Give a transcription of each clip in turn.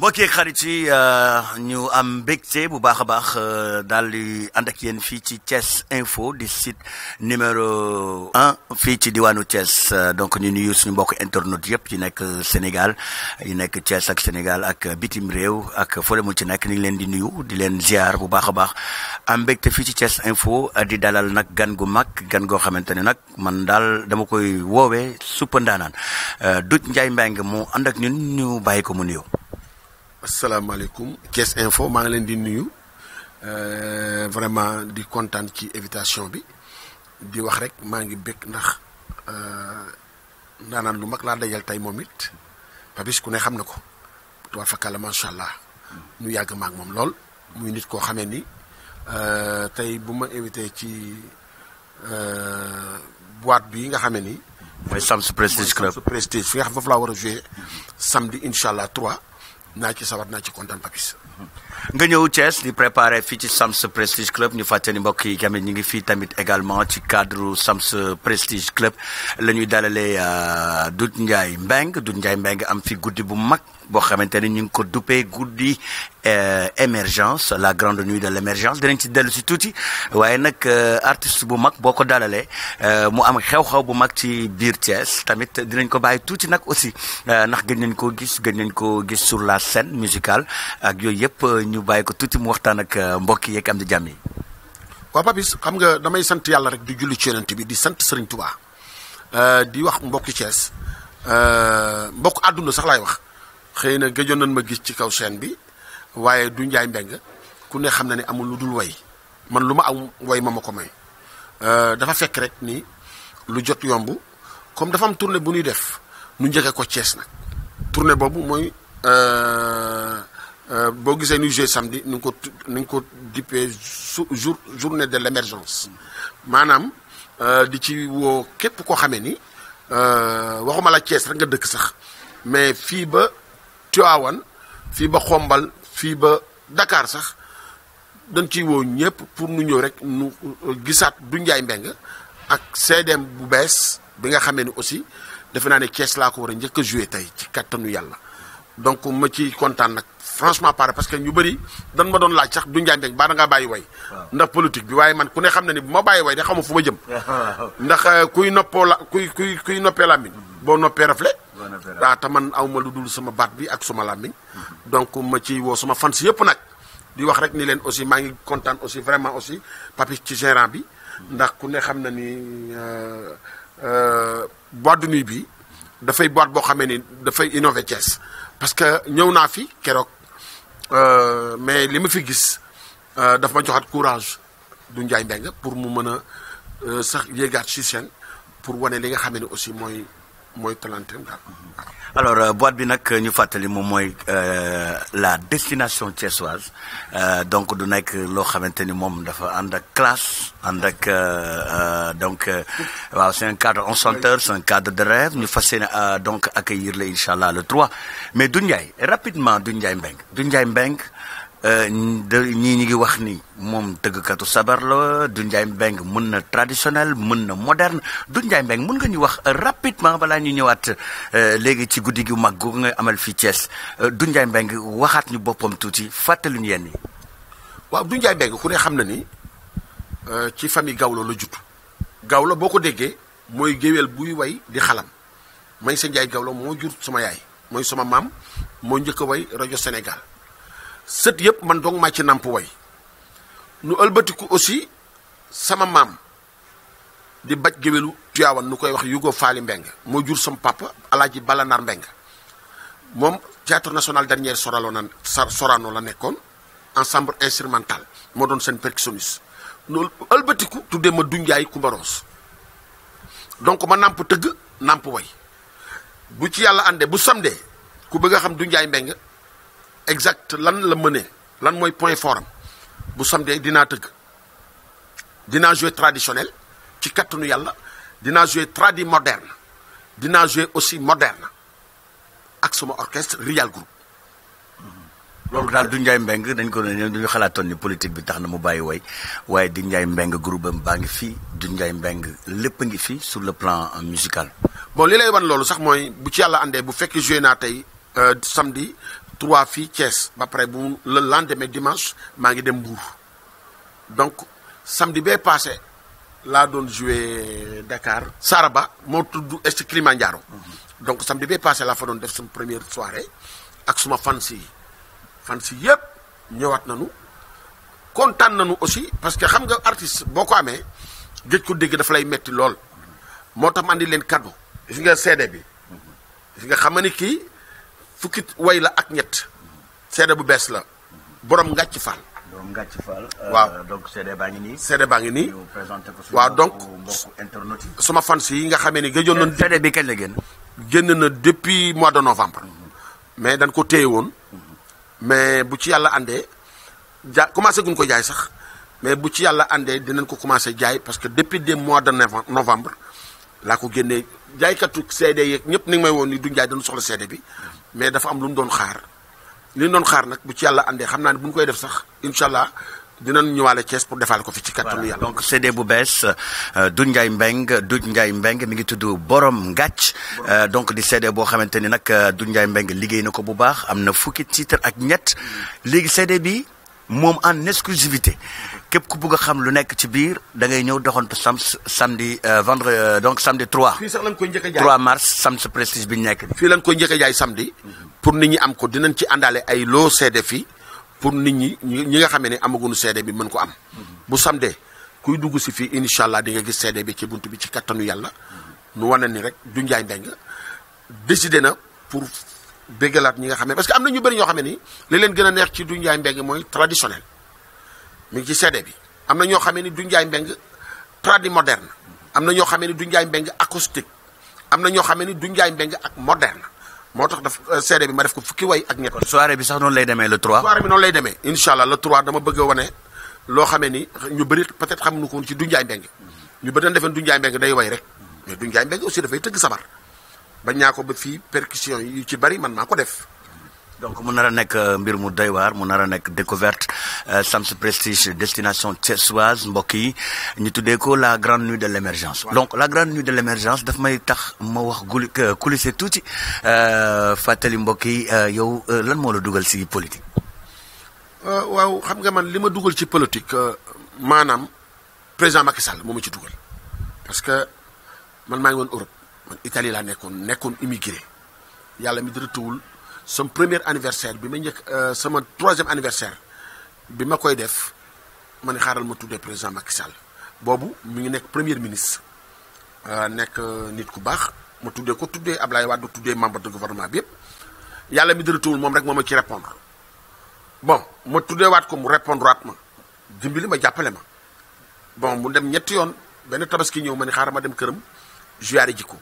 mbokk yeeg xarit yi ñu am mbégte bu baax a baax daal di ànd ak yéen fii ci Thiès Info di site numéro 1 fii ci diwaanu Thiès donc ñu nuyu suñu mbokk internautes yëpp yi nekk Sénégal yi nekk Thiès ak Sénégal ak bitim réew ak fële mu ci nekk ñu ngi leen di nuyu di leen ziar bu baax a baax am mbégte fii ci Thiès Info di dalal nag gan gu mag gan goo xamante ne nag man daal dama koy woowee suppa ndaanaan Doudou Ndiaye Mbengue mu ànd ak ñun ñu bàyyi ko mu nuyoo. asalaamaaleykum Thiès Info maa ngi leen di nuyu vraiment di kontaan ci invitation bi di wax rek maa ngi bëgg ndax ndaanaan lu mag laa dajal tey moom it Papis ku ne xam na ko tubaab fakala macha allah ñu yàgg maag moom lool muy nit koo xamee ni tey bu ma invité ci boîte bi nga xamee ni. mooy Sams Prestige Club Prestige fi nga xam foofu laa war a joué samedi incha allah 3. naa ci sawar naa ci kontaan Papis. nga ñëw Thiès di préparer fii ci Sams Prestige Club ñu fàttali mbokk yi tamit ñu ngi fii tamit également ci cadre Sams Prestige Club la ñuy dalalee Doudou Ndiaye Mbengue am fi guddi bu mag boo xamante ni ñu ngi ko duppee guddi émergence la grande nuit de l' émergence dinañ ci dellu si tuuti waaye nag artiste bu mag boo ko dalalee mu am xew-xew bu mag ci biir Thiès tamit dinañ ko bàyyi tuuti nag aussi ndax gën nañ koo gis sur la scène musicale ak yooyu yëpp ñu bàyyi ko tuuti mu waxtaan ak mbokk yeeg am di jàmm yi. waaw Papis xam nga damay sant yàlla rek di julli ci yonent bi di sant Serigne Touba di wax mbokki Thiès mbokk àdduna sax laay wax xëy na gëjoon nañ ma gis ci kaw chaîne bi waaye Doudou Ndiaye Mbengue ku ne xam na ne amul lu dul way man lu ma am way ma ko may dafa fekk rek ni lu jot yomb comme dafa am tournée bu ñuy def nu njëkkee ko Thiès nag tournée boobu mooy boo gisee ñuy joué samedi ni nga ko dippee journée de l' émergence maanaam di ci woo képp koo xamee ni waxuma la Thiès rek nga dëkk sax mais fii ba Tivaouane fii ba Xombal fii ba Dakar sax dañ ciy woo ñëpp pour nu ñëw rek nu gisaat Doudou Ndiaye Mbengue ak CDM bu bees bi nga xamee ni aussi defe naa ne Thiès laa ko war a njëkk a joué tey ci kattanu yàlla donc ma ci kontaan nag franchement parce que ñu bëri dan ma doon laaj sax Doudou Ndiaye Mbengue baa da ngaa bàyyi way ndax politique bi waaye man ku ne xam na ni bu ma bàyyi way de xamu fu ma jëm ndax kuy noppee làmmiñ boo noppee rafle waaw te man awma lu dul sama baat bi ak suma làmmiñ donc ma ci woo sama fans yëpp nag di wax rek ni leen aussi maa ngi kontaan aussi vraiment aussi Papis ci gérant bi ndax ku ne xam na ni boîte de nuit bi dafay boîte boo xamee ni dafay innové Thiès parce que ñëw naa fi keroog mais li ma fi gis daf ma joxaat courage Doudou Ndiaye Mbengue pour mu mën a sax yéegaat ci scène pour wane li nga xamee ni aussi mooy talentam daal. alors boîte bi nag ñu fàttali moom mooy la destination thiessoise donc du nekk loo xamante ni moom dafa ànd ak classe ànd ak donc waaw c'est un cadre enchanteur c'est un cadre de rêve ñu fas yéene donc accueillir la incha allah le 3 mais Doudou Ndiaye rapidement Doudou Ndiaye Mbengue ñii ñi ngi wax ni moom tëggkatu sabar la Doudou Ndiaye Mbengue mën na traditionnel mën na moderne Doudou Ndiaye Mbengue mën nga ñu wax rapidement balaa ñu ñëwaat léegi ci guddi gi mag gu nga amal fii Thiès Doudou Ndiaye Mbengue waxaat ñu boppam tuuti fàttali ñu yenn yi. waaw Doudou Ndiaye Mbengue ku ne xam na ni ci famille Gawlo la judd Gawlo boo ko déggee mooy géwél buy way di xalam may sa Ndiaye Gawlo moo jur sama yaay mooy sama maam moo njëkk a way rajo Sénégal. sët yëpp man dong maa ci namp way nu ëlbatiku aussi sama maam di baj géwélu Tivaouane nu koy wax Yugo Faali Mbengue moo jur sama papa Alaaji Balanar Mbengue moom théâtre national dernier Sorano la nekkoon ensemble instrumental moo doon seen percussionniste nu ëlbatiku tuddee ma Doudou Ndiaye Coumba Rose donc ma namp tëgg namp way bu ci yàlla àndee bu samdee ku bëgg a xam Doudou Ndiaye Mbengue exact lan la mënee lan mooy point fort am bu samedi dinaa tëgg dinaa jouer traditionnel ci kattanu yàlla dinaa jouer tradi moderne dinaa jouer aussi moderne ak sama orchestre Rial Group. loolu daal Doudou Ndiaye Mbengue dañ ko ne duñu xalaatoon ni politique bi tax na mu bàyyi way waaye Doudou Ndiaye Mbengue groupe am baa ngi fii Doudou Ndiaye Mbengue lépp a ngi fii sur le plan musical. bon li lay wan loolu sax mooy bu ci yàlla àndee bu fekkee joué naa tey samedi 3 fii Thiès ba pare bu le lendemain dimanche maa ngi dem Mbour donc samedi bee passé laa doon joué Dakar Saraba moo tudd est Kilimanjaro donc samedi bee passé laa fa doon def sama première soirée ak suma fans yi yëpp ñëwaat nañu kontaan nañu aussi parce que xam nga artiste boo ko amee géej ko dégg dafa lay metti lool moo tax ma andi leen cadeau gis nga CD bi gis nga xam ni kii fukki way la ak ñett CD bu bees la borom Ngàcc Fall. borom Ngàcc Fall. waaw donc CD baa ngi nii. CD baa ngi nii. ñu présenté ko waaw donc mbokku internet yi. suma fans yi nga xamee ni gëjoon nañu. CD bi kañ la génn. génn na depuis mois de novembre. mais dañ ko téye woon. mais bu ci yàlla àndee commencé guñ ko jaay sax mais bu ci yàlla àndee dinañ ko commencé jaay parce que depuis des mois de novembre laa ko génnee jaaykatu CD yeeg ñëpp ni nga may woon ni duñ jaay dañu soxla CD bi mais dafa am lu ñu doon xaar li ñu doon xaar nag bu ci yàlla àndee xam naa ne bu ñu koy def sax incha allah dinañ ñëwaale Thiès pour defaale ko fi ci kattanu yàlla. donc CD bu bees Doudou Ndiaye Mbengue mi ngi tudd Borom Ngàcc donc di CD boo xamante ni nag Doudou Ndiaye Mbengue liggéey na ko bu baax am na fukki titre ak ñett léegi CD bi moom en exclusivité képp ku bëgg a xam lu nekk ci biir da ngay ñëw doxantu samedi vendredi donc samedi 3. fii sax lañ koy njëkk a jaay 3 mars Sams Prestige bi ñu nekk. fii lañ koy njëkk a jaay samedi pour nit ñi am ko dinañ ci àndaale ay loo CD fii. pour nit ñi nga xamee ne amaguñu CD bi mën ko am bu samedi kuy dugg si fii incha allah di nga gis CD bi ci bunt bi ci kattanu yàlla nu wane ni rek Doudou Ndiaye Mbengue décidé na pour béggalaat ñi nga xam ne parce que am na ñu bëri ñoo xam ne ni li leen gën a neex ci Doudou Ndiaye Mbengue mooy traditionnel mi ngi ci CD bi am na ñoo xam ne ni Doudou Ndiaye Mbengue tradi moderne am na ñoo xam ne ni Doudou Ndiaye Mbengue acoustique am na ñoo xam ne ni Doudou Ndiaye Mbengue ak moderne moo tax daf CD bi ma def ko fukki way ak ñett. kon soirée bi sax noonu lay demee le 3. soirée bi noonu lay demee incha allah le 3 dama bëgg a wane loo xamee ni ñu bëri peut-être xamuñu ko woon ci Doudou Ndiaye Mbengue ñu bëri dañu defoon Doudou Ndiaye Mbengue day way rek mais Doudou Ndiaye Mbengue aussi dafay tëgg sabar bañ naa ko ba fii percussion yu ci bëri man maa ko def. donc mu nar a nekk mbir mu doy waar mu nar a nekk découverte Sams Prestige destination thiessoise mbokk yi ñu tuddee ko la grande nuit de l' émergence. donc la grande nuit de l' émergence daf may tax ma wax coulissé tuuti fàttali mbokk yi yow lan moo la dugal si politique. waaw xam nga man li ma dugal ci politique maanaam président Macky Sall moo ma ci dugal parce que man maa ngi woon Europe man Italie laa nekkoon immigré yàlla mi dara tawul sama premier anniversaire bi ma njëkk sama 3e anniversaire bi ma koy def ma ne xaaral ma tuddee président Macky Sall boobu mi ngi nekk premier ministre nekk nit ku baax ma tuddee Ablaye Wade tuddee membre de gouvernement bi yëpp yàlla mi dara tawul moom rek moo ma ci répondre bon ma tuddee waat ko mu répondre waat ma dimbali ma jàppale ma bon mu dem ñetti yoon benn tabaski ñëw ma ne xaaral ma dem këram ziyaare ji ko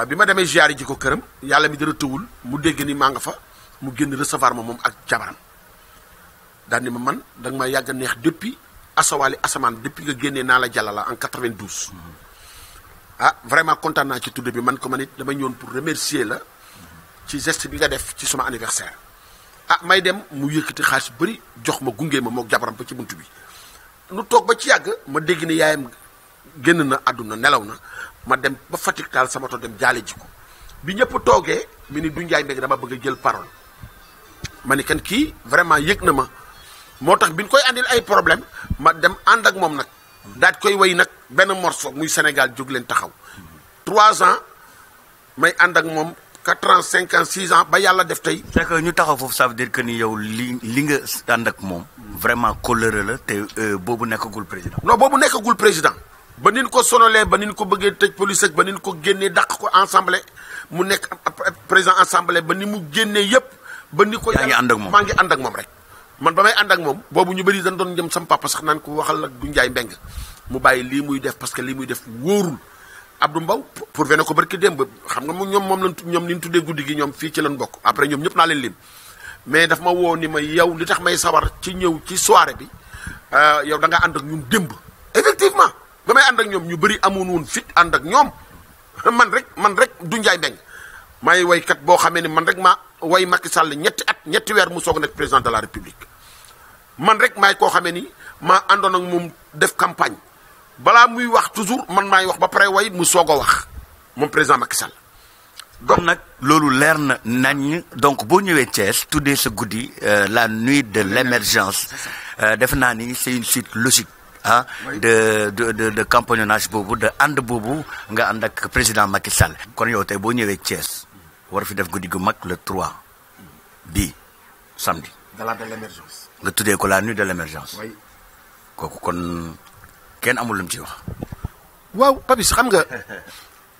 bi ma demee ziyaare ji ko këram yàlla mi dara tëwul mu dégg ni maa nga fa mu génn recevoir ma moom ak jabaram daal ni ma man da nga ma yàgg a neex depuis asawaali asamaan depuis nga génnee naa la jàllala en 92 vraiment kontaan naa ci tudde bi man ko man it dama ñëwoon pour remercier la ci geste bi nga def ci suma anniversaire may dem mu yëkkati xaalis bëri jox ma gunge ma mook jabaram ba ci buntu bi nu toog ba ci yàgg ma dégg ni yaayam génn na àdduna nelaw na ma dem ba Fatick taal sama to dem jaale ji ko bi ñëpp toogee mi ni Doudou Ndiaye Mbengue dama bëgg a jël parole ma ni kan kii vraiment yëg na ma moo tax bi ñu koy andil ay problème ma dem ànd ak moom nag daal koy way nag benn morceau muy Sénégal jóg leen taxaw 3 ans may ànd ak moom 4 ans 5 ans 6 ans ba yàlla def tey. c'est que ñu taxaw foofu ça veut dire que ni yow li nga ànd ak moom vraiment colère la te boobu nekkagul président. non boobu nekkagul président. ba nin ko sonalee ba nin ko bëggee tëj police ak ba nin ko génnee dàq ko assemblée mu nekk président assemblée ba ni mu génnee yëpp. ba ni ko yaa ngi ànd ak moom maa ngi ànd ak moom rek. man ba may ànd ak moom boobu ñu bëri dañ doon jëm sam papa sax naan ko waxal ak Doudou Ndiaye Mbengue mu bàyyi lii muy def parce que lii muy def wóorul Abdou Mbow pour vene ko barki démb xam nga ñoom ni ñu tuddee guddi gi ñoom fii ci lañ bokk après ñoom ñëpp naa leen lim mais daf ma woo ni ma yow li tax may sawar ci ñëw ci soirée bi yow da nga ànd ak ñun démb effectivement. ba may ànd ak ñoom ñu bëri amoon woon fit ànd ak ñoom man rek Doudou Ndiaye Mbengue may waykat boo xamee ne man rek maa way Macky Sall ñetti weer mu soog a nekk président de la République man rek maay koo xamee ni maa àndoon ak moom def campagne balaa muy wax toujours man maay wax ba pare way mu soog a wax moom président Macky Sall kon nag loolu leer na nañ donc boo ñëwee Thiès tuddee sa guddi la nuit de l'émergence defe naa ni c'est une suite logique ah de compagnonnage boobu de ànd boobu nga ànd ak président Macky Sall. kon yow tey boo ñëwee Thiès war fi def guddi gu mag le 3 bii samedi. gala de l'émergence. nga tuddee ko la nuit de l'émergence. oui. kooku kon kenn amul lu mu ci wax. waaw Papis xam nga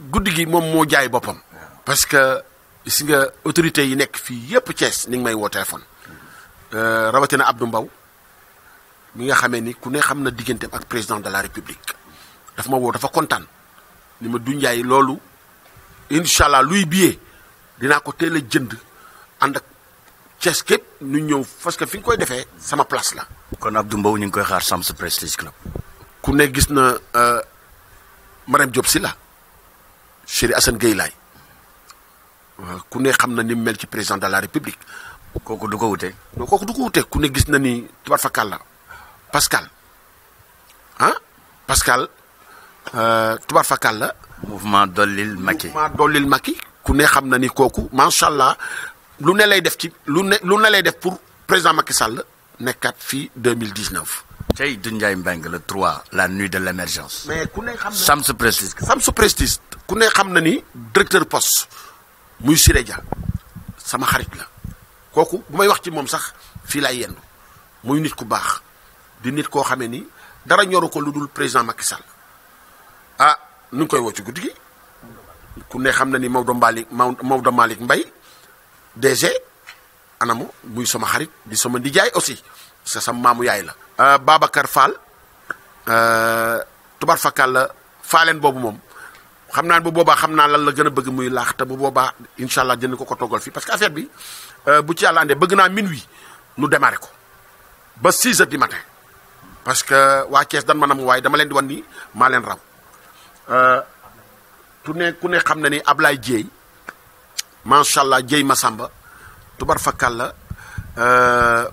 guddi gi moom moo jaay boppam. parce que gis nga autorités yi nekk fii yépp Thiès ni ngi may woo téléphone. rawatina Abdou Mbow mi nga xamee ni ku ne xam na digganteem ak président de la république dafa ma woo dafa kontaan ni ma du njaay loolu incha allah luy billet dinaa ko teel a jënd ànd ak Thiès képp ñu ñëw parce que fi nga koy defee sama place la. kon Abdou Mbow ñu ngi koy xaar Sams Prestige Club. ku ne gis na Marème Diop Sylla Chéri Assane Gueye Laye ku ne xam na ni mel ci président de la république. kooku du ko wute. non kooku du ko wute ku ne gis na ni tubaar fakal la Pascal ah Pascal tubaar fakal la. mouvement Dollil Macky. mouvement Dollil Macky ku ne xam na ni kooku macha allah lu ne lay def ci lu ne lay def pour président Macky Sall nekkaat fii 2019. tey du Ndiaye Mbengue le 3 la nuit de l'émergence. mais ku ne xam na Sams Prestige. Sams Prestige ku ne xam na ni directeur poste muy Siré Dia sama xarit la kooku bu may wax ci moom sax fii laay yendu muy nit ku baax di nit koo xamee ni dara ñoru ko lu dul président Macky Sall ah nu ngi koy woo ci guddi gi ku ne xam na ni Maodo Malick Mbaye DG anamu muy sama xarit di sama ndijaay aussi parce que sama maamu yaay la. Babacar Fall tubaar fakal la faaleen boobu moom xam naa bu boobaa xam naa lan la gën a bëgg muy laax te bu boobaa incha allah dina ko toggal fii parce que affaire bi bu ci yàlla andee bëgg naa minuit nu démarrer ko ba 6 heures du matin parce que waa Thiès dan ma nam waaye dama leen di wan ni maa leen raw ku ne xam na ni Ablaye Dieye macha allah Dieye Massamba tubaar fakal la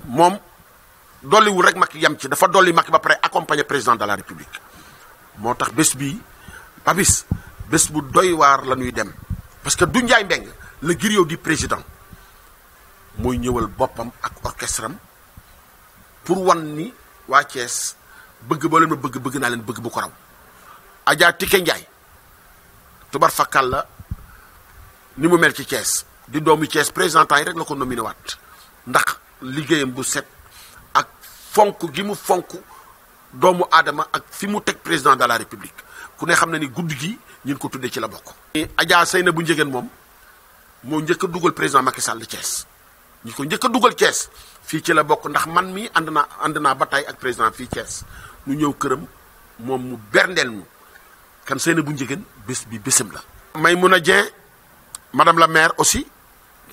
moom dolliwul rek Macky yam ci dafa dolli Macky ba pare accompagner président de la république moo tax bés bii Papis bés bu doy waar la ñuy dem parce que du Ndiaye Mbengue le griot du président mooy ñëwal boppam ak orchestre am pour wan ni waa Thiès bëgg ba leen ma bëgg naa leen bëgg bu ko raw. Adja Tike Ndiaye tubar fakkal la ni mu mel ci Thiès di doomu Thiès présentant yi rek la ko nominé waat ndax liggéeyam bu set ak fonk gi mu fonk doomu aadama ak fi mu teg président de la république ku ne xam na ni guddi gi ñu ko tuddee ci la bokk. Adja Seyna bu njëgeen moom moo njëkk a dugal président Macky Sall Thiès ñi ko njëkk a dugal Thiès fii ci la bokk ndax man mi ànd naa ba tey ak président fii Thiès ñu ñëw këram moom mu berndeel ñu kan Seyna bu njëgeen bés bi bésam la. Maymouna Dieng madame la maire aussi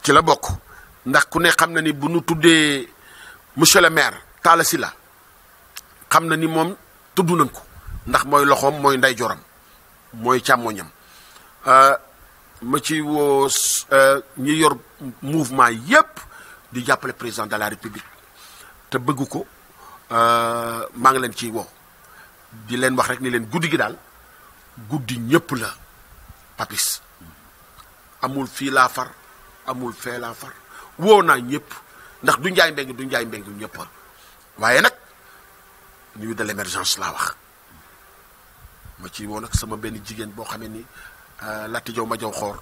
ci la bokk ndax ku ne xam na ni bu nu tuddee monsieur le maire Talla Sylla xam na ni moom tudd nañ ko ndax mooy loxoom mooy nday joram mooy càmmoñam ma ci woo ñi yor mouvement yépp di jàppale président de la république te bëgg ko maa ngi leen ciy woo di leen wax rek ni leen guddi gi daal guddi ñëpp la Papis amul fii laa far amul fee laa far woo naa ñëpp ndax du Ndiaye Mbengue ñëpp waaye nag nuit de l'émergence laa wax ma ci woo nag sama benn jigéen boo xamee ni Lati Jaw ma jaw xoor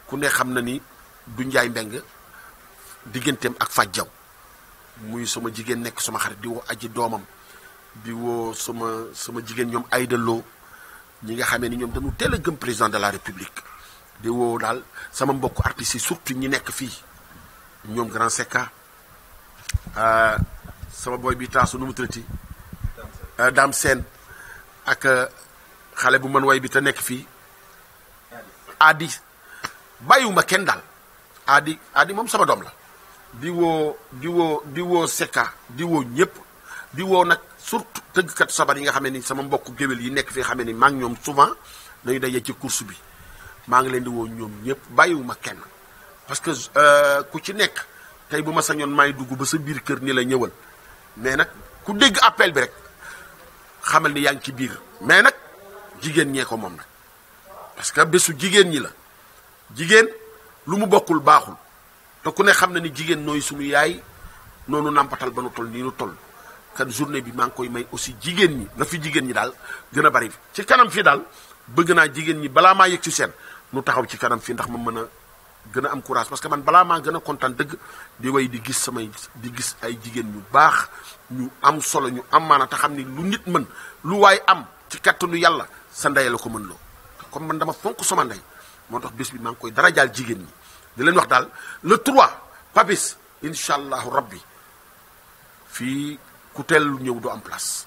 ku ne xam na ni du Ndiaye Mbengue digganteem ak Faj Jaw muy sama jigéen nekk sama xarit di woo aji doomam di woo sama jigéen ñoom Aïda Lo ñi nga xamee ni ñoom dañu teel a gëm président de la république di woo daal sama mbokk artistes yi surtout ñi nekk fii ñoom Grand Secka sama boy bi taasu nu mu tëddati Dame Sène ak xale bu mën way bi te nekk fii Adi bàyyiwuma kenn daal Adi moom sama doom la di woo Secka di woo ñëpp di woo nag surtout tëggkat sabar yi nga xam ne ni sama mbokk géwél yi nekk fii xam ne ni maa ngi ñoom souvent dañuy daje ci course bi maa ngi leen di woo ñoom ñëpp bàyyiwuma kenn parce que ku ci nekk tey bu ma sañoon maay dugg ba sa biir kër ni la ñëwal mais nag ku dégg appel bi rek xamal ni yaa ngi ci biir mais nag jigéen ñee ko moom nag parce que bésu jigéen ñi la jigéen lu mu bokkul baaxul te ku ne xam na ni jigéen nooy suñu yaay noonu nàmpatal ba nu toll nii nu toll kan journée bi maa ngi koy may aussi jigéen ñi na fi jigéen ñi daal gën a bari ci kanam fii daal bëgg naa jigéen ñi balaa maa yëg ci seen nu taxaw ci kanam fii ndax ma mën a gën a am courage parce que man balaa maa gën a kontaan dëgg di way di gis ay jigéen ñu baax ñu am solo ñu am maana te xam ni lu nit mën lu waay am ci kattanu yàlla sa ndey la ko mën loo comme man dama fonk sama ndey moo tax bés bi maa ngi koy dara jaal jigéen ñi di leen wax daal le 3 Papis incha allahu rabbi fii ku teel ñëw du am place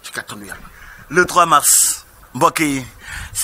ci kattanu yàlla. le 3 mars mbokk yi.